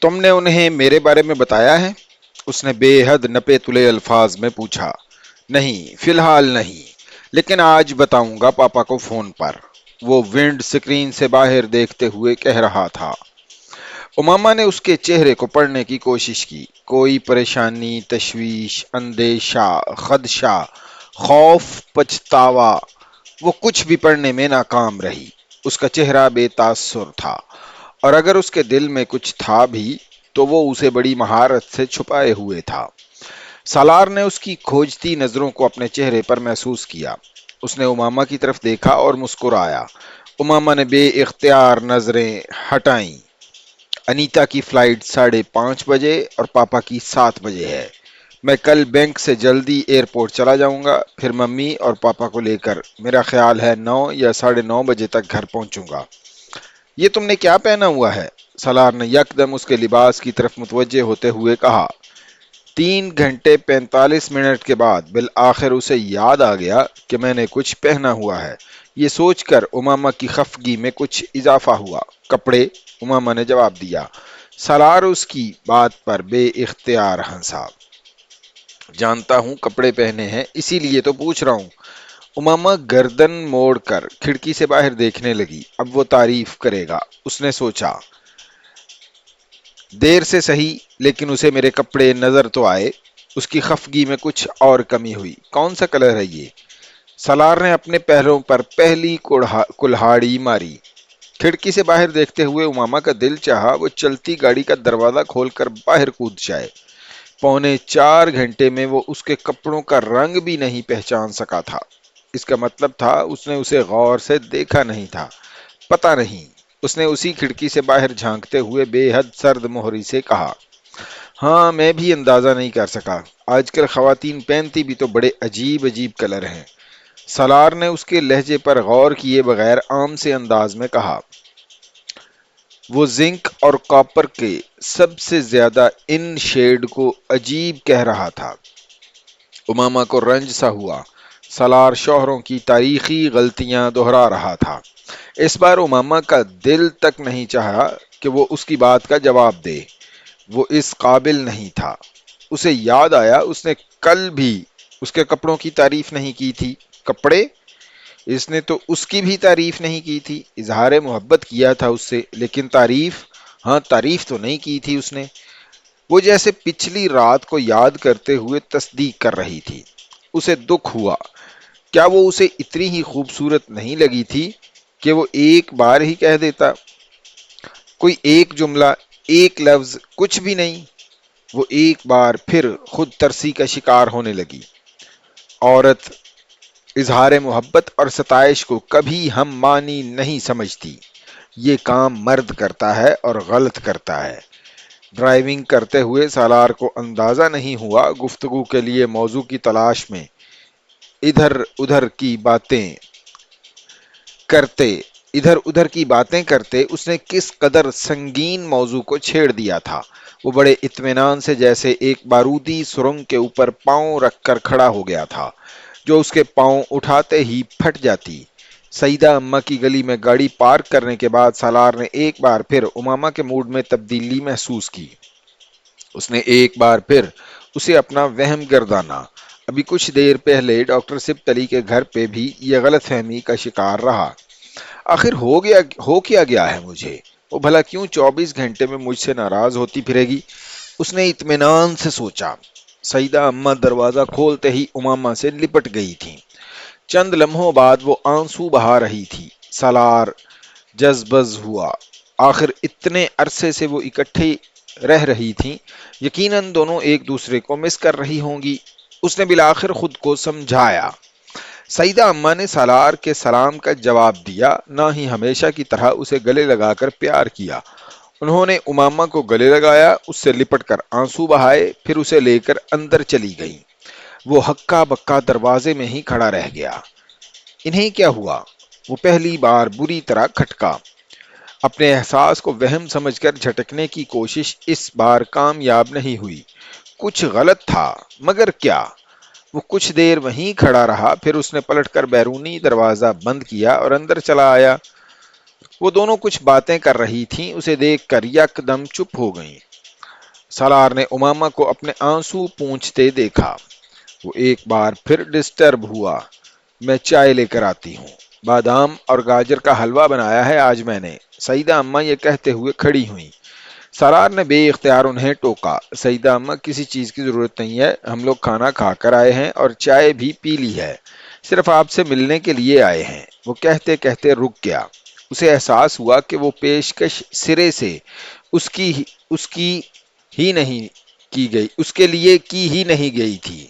تم نے انہیں میرے بارے میں بتایا ہے؟ اس نے بے حد نپے تلے الفاظ میں پوچھا۔ نہیں، فی الحال نہیں، لیکن آج بتاؤں گا پاپا کو فون پر، وہ ونڈ سکرین سے باہر دیکھتے ہوئے کہہ رہا تھا۔ اماما نے اس کے چہرے کو پڑھنے کی کوشش کی۔ کوئی پریشانی، تشویش، اندیشہ، خدشہ، خوف، پچھتاوا، وہ کچھ بھی پڑھنے میں ناکام رہی۔ اس کا چہرہ بے تاثر تھا، اور اگر اس کے دل میں کچھ تھا بھی تو وہ اسے بڑی مہارت سے چھپائے ہوئے تھا۔ سالار نے اس کی کھوجتی نظروں کو اپنے چہرے پر محسوس کیا۔ اس نے اماما کی طرف دیکھا اور مسکرایا۔ اماما نے بے اختیار نظریں ہٹائیں۔ انیتا کی فلائٹ 5:30 بجے اور پاپا کی 7 بجے ہے۔ میں کل بینک سے جلدی ایئرپورٹ چلا جاؤں گا، پھر ممی اور پاپا کو لے کر میرا خیال ہے 9 یا 9:30 بجے تک گھر پہنچوں گا۔ یہ تم نے کیا پہنا ہوا ہے؟ سالار نے یکدم اس کے لباس کی طرف متوجہ ہوتے ہوئے کہا۔ 3 گھنٹے 45 منٹ کے بعد بالآخر اسے یاد آ گیا کہ میں نے کچھ پہنا ہوا ہے۔ یہ سوچ کر اماما کی خفگی میں کچھ اضافہ ہوا۔ کپڑے، اماما نے جواب دیا۔ سالار اس کی بات پر بے اختیار ہنسا۔ جانتا ہوں کپڑے پہنے ہیں، اسی لیے تو پوچھ رہا ہوں۔ اماما گردن موڑ کر کھڑکی سے باہر دیکھنے لگی۔ اب وہ تعریف کرے گا، اس نے سوچا۔ دیر سے سہی، لیکن اسے میرے کپڑے نظر تو آئے۔ اس کی خفگی میں کچھ اور کمی ہوئی۔ کون سا کلر ہے یہ؟ سالار نے اپنے پیروں پر پہلی کلہاڑی ماری۔ کھڑکی سے باہر دیکھتے ہوئے اماما کا دل چاہا وہ چلتی گاڑی کا دروازہ کھول کر باہر کود جائے۔ 3.25 گھنٹے میں وہ اس کے کپڑوں کا رنگ بھی نہیں پہچان سکا تھا۔ اس کا مطلب تھا اس نے اسے غور سے دیکھا نہیں تھا۔ پتہ نہیں، اس نے اسی کھڑکی سے باہر جھانکتے ہوئے بے حد سرد مہری سے کہا۔ ہاں، میں بھی اندازہ نہیں کر سکا۔ آج کل خواتین پہنتی بھی تو بڑے عجیب عجیب کلر ہیں۔ سالار نے اس کے لہجے پر غور کیے بغیر عام سے انداز میں کہا۔ وہ زنک اور کاپر کے سب سے زیادہ ان شیڈ کو عجیب کہہ رہا تھا۔ اماما کو رنج سا ہوا۔ سالار شوہروں کی تاریخی غلطیاں دہرا رہا تھا۔ اس بار اماما کا دل تک نہیں چاہا کہ وہ اس کی بات کا جواب دے۔ وہ اس قابل نہیں تھا۔ اسے یاد آیا اس نے کل بھی اس کے کپڑوں کی تعریف نہیں کی تھی۔ کپڑے؟ اس نے تو اس کی بھی تعریف نہیں کی تھی۔ اظہار محبت کیا تھا اس سے، لیکن تعریف؟ ہاں، تعریف تو نہیں کی تھی اس نے۔ وہ جیسے پچھلی رات کو یاد کرتے ہوئے تصدیق کر رہی تھی۔ اسے دکھ ہوا۔ کیا وہ اسے اتنی ہی خوبصورت نہیں لگی تھی کہ وہ ایک بار ہی کہہ دیتا؟ کوئی ایک جملہ، ایک لفظ، کچھ بھی نہیں۔ وہ ایک بار پھر خود ترسی کا شکار ہونے لگی۔ عورت اظہار محبت اور ستائش کو کبھی ہم معنی نہیں سمجھتی۔ یہ کام مرد کرتا ہے اور غلط کرتا ہے۔ ڈرائیونگ کرتے ہوئے سالار کو اندازہ نہیں ہوا گفتگو کے لیے موضوع کی تلاش میں ادھر ادھر کی باتیں کرتے اس نے کس قدر سنگین موضوع کو چھیڑ دیا تھا۔ وہ بڑے اطمینان سے جیسے ایک بارودی سرنگ کے اوپر پاؤں رکھ کر کھڑا ہو گیا تھا، جو اس کے پاؤں اٹھاتے ہی پھٹ جاتی۔ سعیدہ اماں کی گلی میں گاڑی پارک کرنے کے بعد سالار نے ایک بار پھر اماما کے موڈ میں تبدیلی محسوس کی۔ اس نے ایک بار پھر اسے اپنا وہم گردانا۔ ابھی کچھ دیر پہلے ڈاکٹر سبت علی کے گھر پہ بھی یہ غلط فہمی کا شکار رہا۔ آخر ہو کیا گیا ہے مجھے؟ وہ بھلا کیوں 24 گھنٹے میں مجھ سے ناراض ہوتی پھرے گی؟ اس نے اطمینان سے سوچا۔ سعیدہ اماں دروازہ کھولتے ہی اماما سے لپٹ گئی تھی۔ چند لمحوں بعد وہ آنسو بہا رہی تھی۔ سالار جذبز ہوا۔ آخر اتنے عرصے سے وہ اکٹھے رہ رہی تھیں، یقیناً دونوں ایک دوسرے کو مس کر رہی ہوں گی۔ اس نے بالآخر خود کو سمجھایا۔ سعیدہ اماں نے سالار کے سلام کا جواب دیا، نہ ہی ہمیشہ کی طرح اسے گلے لگا کر پیار کیا۔ انہوں نے اماما کو گلے لگایا، اس سے لپٹ کر آنسو بہائے، پھر اسے لے کر اندر چلی گئیں۔ وہ ہکا بکا دروازے میں ہی کھڑا رہ گیا۔ انہیں کیا ہوا؟ وہ پہلی بار بری طرح کھٹکا۔ اپنے احساس کو وہم سمجھ کر جھٹکنے کی کوشش اس بار کامیاب نہیں ہوئی۔ کچھ غلط تھا، مگر کیا؟ وہ کچھ دیر وہیں کھڑا رہا، پھر اس نے پلٹ کر بیرونی دروازہ بند کیا اور اندر چلا آیا۔ وہ دونوں کچھ باتیں کر رہی تھیں، اسے دیکھ کر یک دم چپ ہو گئیں۔ سالار نے امامہ کو اپنے آنسو پونچھتے دیکھا۔ وہ ایک بار پھر ڈسٹرب ہوا۔ میں چائے لے کر آتی ہوں۔ بادام اور گاجر کا حلوہ بنایا ہے آج میں نے، سعیدہ اماں یہ کہتے ہوئے کھڑی ہوئیں۔ سالار نے بے اختیار انہیں ٹوکا۔ سعیدہ اماں کسی چیز کی ضرورت نہیں ہے، ہم لوگ کھانا کھا کر آئے ہیں اور چائے بھی پی لی ہے، صرف آپ سے ملنے کے لیے آئے ہیں۔ وہ کہتے کہتے رک گیا۔ اسے احساس ہوا کہ وہ پیشکش سرے سے اس کی ہی نہیں کی گئی، اس کے لیے کی ہی نہیں گئی تھی۔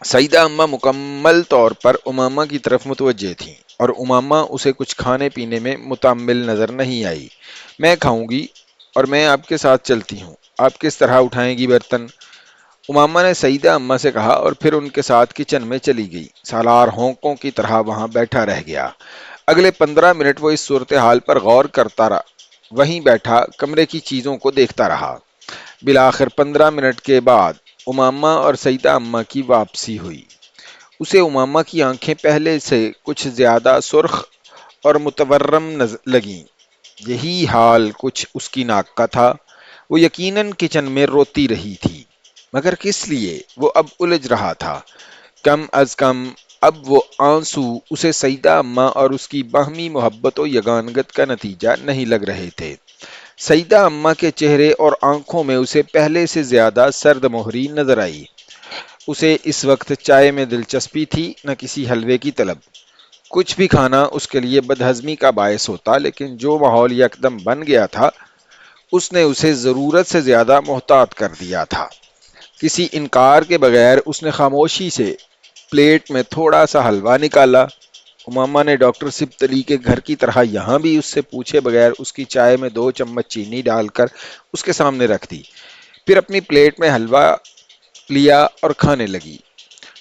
سعیدہ اماں مکمل طور پر امامہ کی طرف متوجہ تھیں اور امامہ اسے کچھ کھانے پینے میں متعمل نظر نہیں آئی۔ میں کھاؤں گی اور میں آپ کے ساتھ چلتی ہوں، آپ کس طرح اٹھائیں گی برتن؟ امامہ نے سعیدہ اماں سے کہا اور پھر ان کے ساتھ کچن میں چلی گئی۔ سالار ہونکوں کی طرح وہاں بیٹھا رہ گیا۔ اگلے 15 منٹ وہ اس صورتحال پر غور کرتا رہا، وہیں بیٹھا کمرے کی چیزوں کو دیکھتا رہا۔ بالآخر 15 منٹ کے بعد امامہ اور سعیدہ اماں کی واپسی ہوئی۔ اسے امامہ کی آنکھیں پہلے سے کچھ زیادہ سرخ اور متورم لگیں۔ یہی حال کچھ اس کی ناک کا تھا۔ وہ یقیناً کچن میں روتی رہی تھی، مگر کس لیے؟ وہ اب الجھ رہا تھا۔ کم از کم اب وہ آنسو اسے سعیدہ اماں اور اس کی باہمی محبت و یگانگت کا نتیجہ نہیں لگ رہے تھے۔ سعیدہ اماں کے چہرے اور آنکھوں میں اسے پہلے سے زیادہ سرد مہری نظر آئی۔ اسے اس وقت چائے میں دلچسپی تھی، نہ کسی حلوے کی طلب۔ کچھ بھی کھانا اس کے لیے بدہضمی کا باعث ہوتا، لیکن جو ماحول یکدم بن گیا تھا اس نے اسے ضرورت سے زیادہ محتاط کر دیا تھا۔ کسی انکار کے بغیر اس نے خاموشی سے پلیٹ میں تھوڑا سا حلوہ نکالا۔ امامہ نے ڈاکٹر سبت علی کے گھر کی طرح یہاں بھی اس سے پوچھے بغیر اس کی چائے میں 2 چمچ چینی ڈال کر اس کے سامنے رکھ دی، پھر اپنی پلیٹ میں حلوہ لیا اور کھانے لگی۔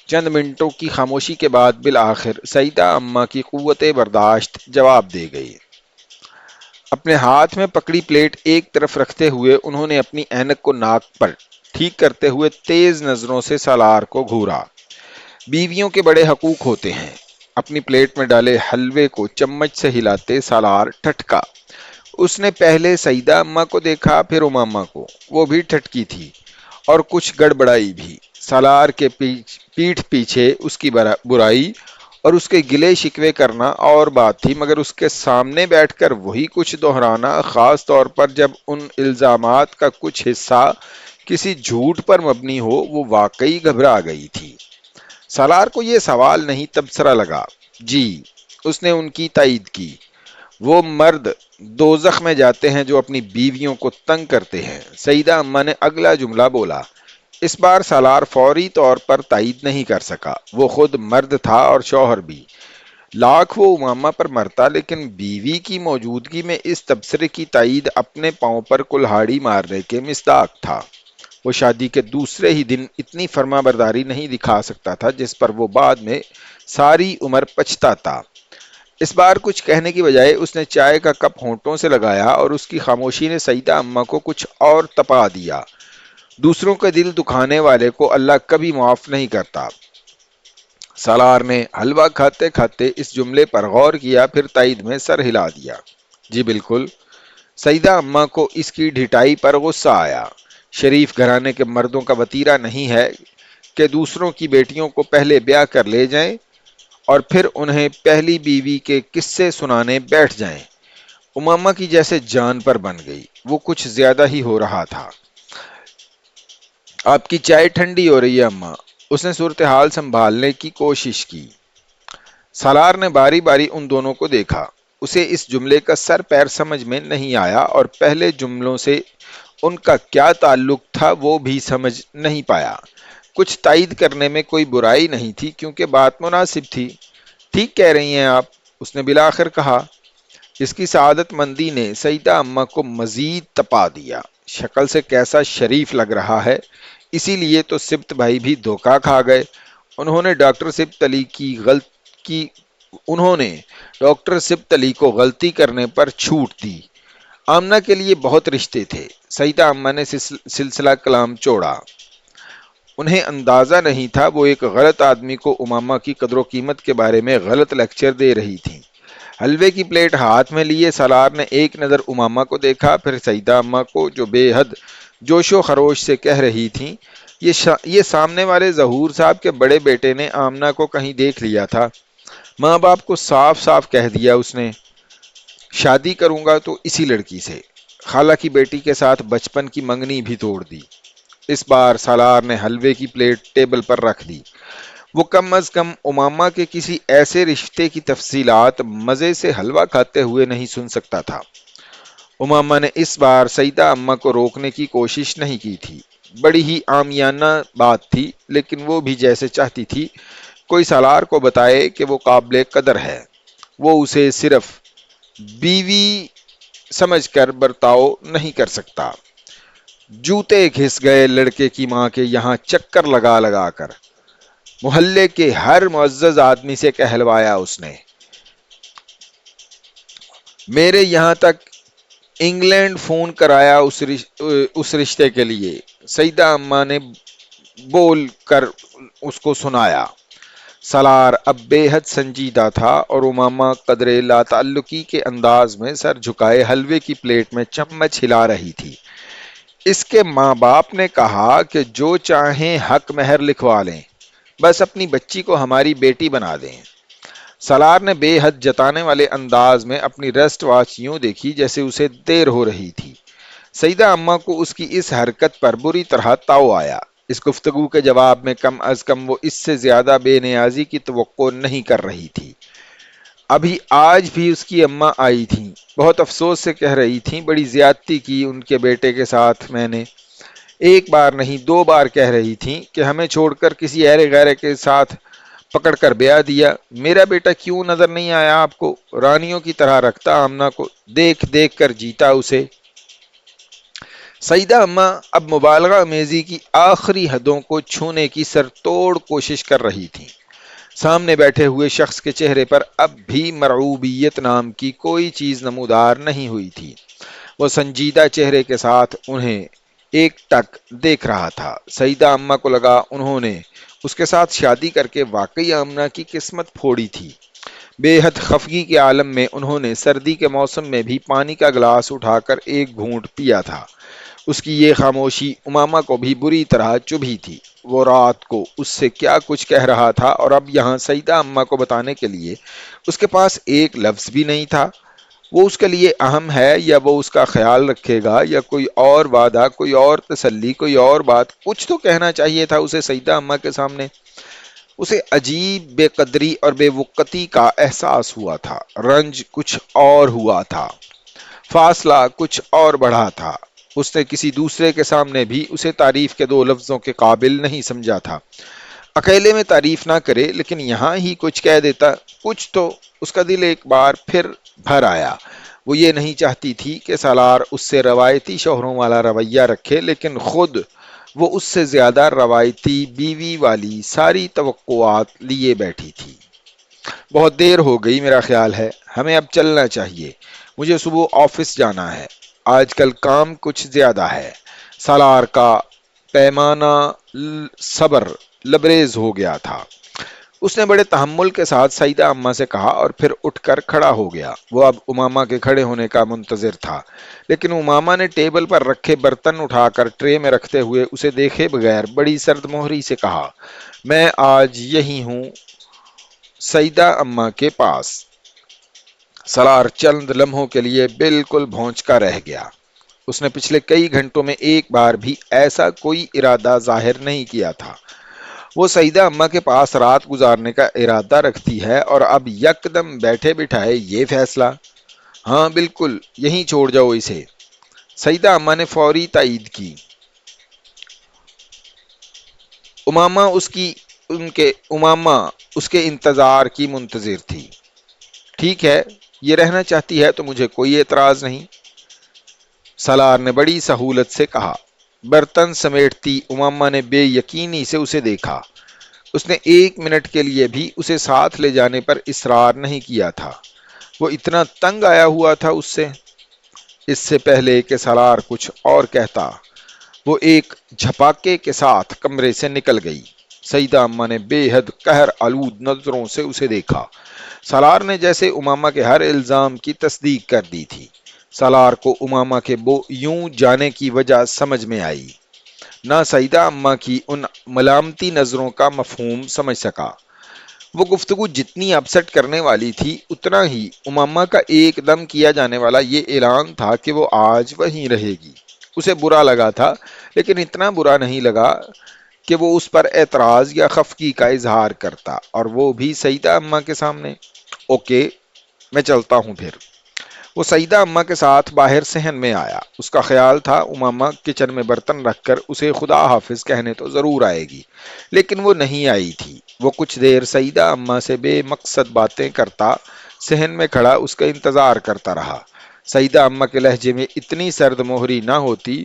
چند منٹوں کی خاموشی کے بعد بالآخر سعیدہ اماں کی قوت برداشت جواب دے گئی۔ اپنے ہاتھ میں پکڑی پلیٹ ایک طرف رکھتے ہوئے انہوں نے اپنی اینک کو ناک پر ٹھیک کرتے ہوئے تیز نظروں سے سالار کو گھورا۔ بیویوں کے بڑے حقوق ہوتے ہیں۔ اپنی پلیٹ میں ڈالے حلوے کو چمچ سے ہلاتے سالار ٹھٹکا۔ اس نے پہلے سعیدہ اماں کو دیکھا، پھر امامہ کو۔ وہ بھی ٹھٹکی تھی اور کچھ گڑبڑائی بھی۔ سالار کے پیٹھ پیچھے اس کی برائی اور اس کے گلے شکوے کرنا اور بات تھی، مگر اس کے سامنے بیٹھ کر وہی کچھ دہرانا، خاص طور پر جب ان الزامات کا کچھ حصہ کسی جھوٹ پر مبنی ہو، وہ واقعی گھبرا گئی تھی۔ سالار کو یہ سوال نہیں تبصرہ لگا۔ جی، اس نے ان کی تائید کی۔ وہ مرد دوزخ میں جاتے ہیں جو اپنی بیویوں کو تنگ کرتے ہیں۔ سعیدہ اماں نے اگلا جملہ بولا۔ اس بار سالار فوری طور پر تائید نہیں کر سکا۔ وہ خود مرد تھا اور شوہر بھی۔ لاکھ وہ امامہ پر مرتا، لیکن بیوی کی موجودگی میں اس تبصرے کی تائید اپنے پاؤں پر کلہاڑی مارنے کے مصداق تھا۔ وہ شادی کے دوسرے ہی دن اتنی فرما برداری نہیں دکھا سکتا تھا جس پر وہ بعد میں ساری عمر پچھتاتا۔ اس بار کچھ کہنے کی بجائے اس نے چائے کا کپ ہونٹوں سے لگایا اور اس کی خاموشی نے سعیدہ اماں کو کچھ اور تپا دیا۔ دوسروں کے دل دکھانے والے کو اللہ کبھی معاف نہیں کرتا۔ سالار نے حلوہ کھاتے کھاتے اس جملے پر غور کیا، پھر تائید میں سر ہلا دیا۔ جی بالکل۔ سعیدہ اماں کو اس کی ڈھٹائی پر غصہ آیا۔ شریف گھرانے کے مردوں کا وتیرہ نہیں ہے کہ دوسروں کی بیٹیوں کو پہلے بیاہ کر لے جائیں اور پھر انہیں پہلی بیوی کے قصے سنانے بیٹھ جائیں۔ امامہ کی جیسے جان پر بن گئی۔ وہ کچھ زیادہ ہی ہو رہا تھا۔ آپ کی چائے ٹھنڈی ہو رہی ہے اماں۔ اس نے صورتحال سنبھالنے کی کوشش کی۔ سالار نے باری باری ان دونوں کو دیکھا۔ اسے اس جملے کا سر پیر سمجھ میں نہیں آیا اور پہلے جملوں سے ان کا کیا تعلق تھا وہ بھی سمجھ نہیں پایا۔ کچھ تائید کرنے میں کوئی برائی نہیں تھی کیونکہ بات مناسب تھی۔ ٹھیک کہہ رہی ہیں آپ، اس نے بالآخر کہا۔ اس کی سعادت مندی نے سعیدہ اماں کو مزید تپا دیا۔ شکل سے کیسا شریف لگ رہا ہے، اسی لیے تو سبت بھائی بھی دھوکہ کھا گئے۔ انہوں نے ڈاکٹر سبت علی کو غلطی کرنے پر چھوٹ دی۔ آمنہ کے لیے بہت رشتے تھے۔ سعیدہ اماں نے سلسلہ کلام چھوڑا۔ انہیں اندازہ نہیں تھا وہ ایک غلط آدمی کو امامہ کی قدر و قیمت کے بارے میں غلط لیکچر دے رہی تھیں۔ حلوے کی پلیٹ ہاتھ میں لیے سالار نے ایک نظر امامہ کو دیکھا، پھر سیدہ اماں کو جو بے حد جوش و خروش سے کہہ رہی تھیں، یہ سامنے والے ظہور صاحب کے بڑے بیٹے نے آمنہ کو کہیں دیکھ لیا تھا۔ ماں باپ کو صاف صاف کہہ دیا اس نے، شادی کروں گا تو اسی لڑکی سے۔ خالہ کی بیٹی کے ساتھ بچپن کی منگنی بھی توڑ دی۔ اس بار سالار نے حلوے کی پلیٹ ٹیبل پر رکھ دی۔ وہ کم از کم امامہ کے کسی ایسے رشتے کی تفصیلات مزے سے حلوہ کھاتے ہوئے نہیں سن سکتا تھا۔ امامہ نے اس بار سیدہ اماں کو روکنے کی کوشش نہیں کی تھی۔ بڑی ہی عامیانہ بات تھی، لیکن وہ بھی جیسے چاہتی تھی کوئی سالار کو بتائے کہ وہ قابل قدر ہے، وہ اسے صرف بیوی سمجھ کر برتاؤ نہیں کر سکتا۔ جوتے گھس گئے لڑکے کی ماں کے یہاں چکر لگا لگا کر۔ محلے کے ہر معزز آدمی سے کہلوایا اس نے، میرے یہاں تک انگلینڈ فون کرایا اس رشتے کے لیے۔ سیدہ اماں نے بول کر اس کو سنایا۔ سالار اب بے حد سنجیدہ تھا اور امامہ قدرے لا تعلقی کے انداز میں سر جھکائے حلوے کی پلیٹ میں چمچ ہلا رہی تھی۔ اس کے ماں باپ نے کہا کہ جو چاہیں حق مہر لکھوا لیں، بس اپنی بچی کو ہماری بیٹی بنا دیں۔ سالار نے بے حد جتانے والے انداز میں اپنی رسٹ واچ یوں دیکھی جیسے اسے دیر ہو رہی تھی۔ سیدہ اماں کو اس کی اس حرکت پر بری طرح تاؤ آیا۔ اس گفتگو کے جواب میں کم از کم وہ اس سے زیادہ بے نیازی کی توقع نہیں کر رہی تھی۔ ابھی آج بھی اس کی اماں آئی تھیں، بہت افسوس سے کہہ رہی تھیں، بڑی زیادتی کی ان کے بیٹے کے ساتھ میں نے۔ ایک بار نہیں 2 بار کہہ رہی تھیں کہ ہمیں چھوڑ کر کسی ایرے غیرے کے ساتھ پکڑ کر بیاہ دیا۔ میرا بیٹا کیوں نظر نہیں آیا آپ کو؟ رانیوں کی طرح رکھتا آمنہ کو، دیکھ دیکھ کر جیتا اسے۔ سیدہ اماں اب مبالغہ امیزی کی آخری حدوں کو چھونے کی سرتوڑ کوشش کر رہی تھیں۔ سامنے بیٹھے ہوئے شخص کے چہرے پر اب بھی مرعوبیت نام کی کوئی چیز نمودار نہیں ہوئی تھی۔ وہ سنجیدہ چہرے کے ساتھ انہیں ایک ٹک دیکھ رہا تھا۔ سیدہ اماں کو لگا انہوں نے اس کے ساتھ شادی کر کے واقعی آمنہ کی قسمت پھوڑی تھی۔ بے حد خفگی کے عالم میں انہوں نے سردی کے موسم میں بھی پانی کا گلاس اٹھا کر ایک گھونٹ پیا تھا۔ اس کی یہ خاموشی امامہ کو بھی بری طرح چبھی تھی۔ وہ رات کو اس سے کیا کچھ کہہ رہا تھا اور اب یہاں سیدہ اماں کو بتانے کے لیے اس کے پاس ایک لفظ بھی نہیں تھا۔ وہ اس کے لیے اہم ہے یا وہ اس کا خیال رکھے گا یا کوئی اور وعدہ، کوئی اور تسلی، کوئی اور بات، کچھ تو کہنا چاہیے تھا اسے سیدہ اماں کے سامنے۔ اسے عجیب بے قدری اور بے وقتی کا احساس ہوا تھا۔ رنج کچھ اور ہوا تھا، فاصلہ کچھ اور بڑھا تھا۔ اس نے کسی دوسرے کے سامنے بھی اسے تعریف کے 2 لفظوں کے قابل نہیں سمجھا تھا۔ اکیلے میں تعریف نہ کرے لیکن یہاں ہی کچھ کہہ دیتا، کچھ تو۔ اس کا دل ایک بار پھر بھر آیا۔ وہ یہ نہیں چاہتی تھی کہ سالار اس سے روایتی شوہروں والا رویہ رکھے، لیکن خود وہ اس سے زیادہ روایتی بیوی والی ساری توقعات لیے بیٹھی تھی۔ بہت دیر ہو گئی میرا خیال ہے، ہمیں اب چلنا چاہیے۔ مجھے صبح آفس جانا ہے، آج کل کام کچھ زیادہ ہے۔ سالار کا پیمانہ صبر لبریز ہو گیا تھا۔ اس نے بڑے تحمل کے ساتھ سیدہ اماں سے کہا اور پھر اٹھ کر کھڑا ہو گیا۔ وہ اب امامہ کے کھڑے ہونے کا منتظر تھا، لیکن امامہ نے ٹیبل پر رکھے برتن اٹھا کر ٹرے میں رکھتے ہوئے اسے دیکھے بغیر بڑی سرد مہری سے کہا، میں آج یہی ہوں سیدہ اماں کے پاس۔ سالار چند لمحوں کے لیے بالکل بھونچکا رہ گیا۔ اس نے پچھلے کئی گھنٹوں میں ایک بار بھی ایسا کوئی ارادہ ظاہر نہیں کیا تھا۔ وہ سیدہ اماں کے پاس رات گزارنے کا ارادہ رکھتی ہے اور اب یکدم بیٹھے بٹھائے یہ فیصلہ؟ ہاں بالکل، یہیں چھوڑ جاؤ اسے۔ سیدہ اماں نے فوری تائید کی۔ امامہ اس کے انتظار کی منتظر تھی۔ ٹھیک ہے، یہ رہنا چاہتی ہے تو مجھے کوئی اعتراض نہیں، سالار نے بڑی سہولت سے کہا۔ برتن سمیٹتی امامہ نے بے یقینی سے اسے دیکھا۔ اس نے 1 منٹ کے لیے بھی اسے ساتھ لے جانے پر اصرار نہیں کیا تھا۔ وہ اتنا تنگ آیا ہوا تھا اس سے۔ اس سے پہلے کہ سالار کچھ اور کہتا، وہ ایک جھپاکے کے ساتھ کمرے سے نکل گئی۔ سیدہ اماں نے بے حد قہر آلود نظروں سے اسے دیکھا۔ سالار نے جیسے امامہ کے ہر الزام کی تصدیق کر دی تھی۔ سالار کو امامہ کے یوں جانے کی وجہ سمجھ میں آئی، نہ سیدہ اماں کی ان ملامتی نظروں کا مفہوم سمجھ سکا۔ وہ گفتگو جتنی اپسٹ کرنے والی تھی، اتنا ہی امامہ کا ایک دم کیا جانے والا یہ اعلان تھا کہ وہ آج وہیں رہے گی۔ اسے برا لگا تھا، لیکن اتنا برا نہیں لگا کہ وہ اس پر اعتراض یا خفگی کا اظہار کرتا، اور وہ بھی سیدہ اماں کے سامنے۔ اوکے، میں چلتا ہوں پھر۔ وہ سیدہ اماں کے ساتھ باہر صحن میں آیا۔ اس کا خیال تھا امامہ کچن میں برتن رکھ کر اسے خدا حافظ کہنے تو ضرور آئے گی، لیکن وہ نہیں آئی تھی۔ وہ کچھ دیر سیدہ اماں سے بے مقصد باتیں کرتا صحن میں کھڑا اس کا انتظار کرتا رہا۔ سیدہ اماں کے لہجے میں اتنی سرد مہری نہ ہوتی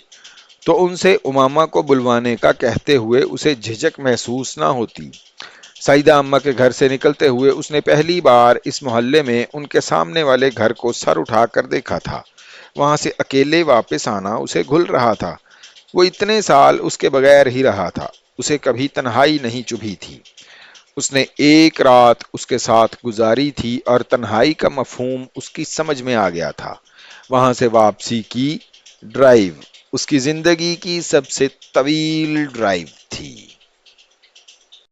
تو ان سے امامہ کو بلوانے کا کہتے ہوئے اسے جھجک محسوس نہ ہوتی۔ سیدہ اماں کے گھر سے نکلتے ہوئے اس نے پہلی بار اس محلے میں ان کے سامنے والے گھر کو سر اٹھا کر دیکھا تھا۔ وہاں سے اکیلے واپس آنا اسے گھل رہا تھا۔ وہ اتنے سال اس کے بغیر ہی رہا تھا، اسے کبھی تنہائی نہیں چبھی تھی۔ اس نے ایک رات اس کے ساتھ گزاری تھی اور تنہائی کا مفہوم اس کی سمجھ میں آ گیا تھا۔ وہاں سے واپسی کی ڈرائیو اس کی زندگی کی سب سے طویل ڈرائیو تھی۔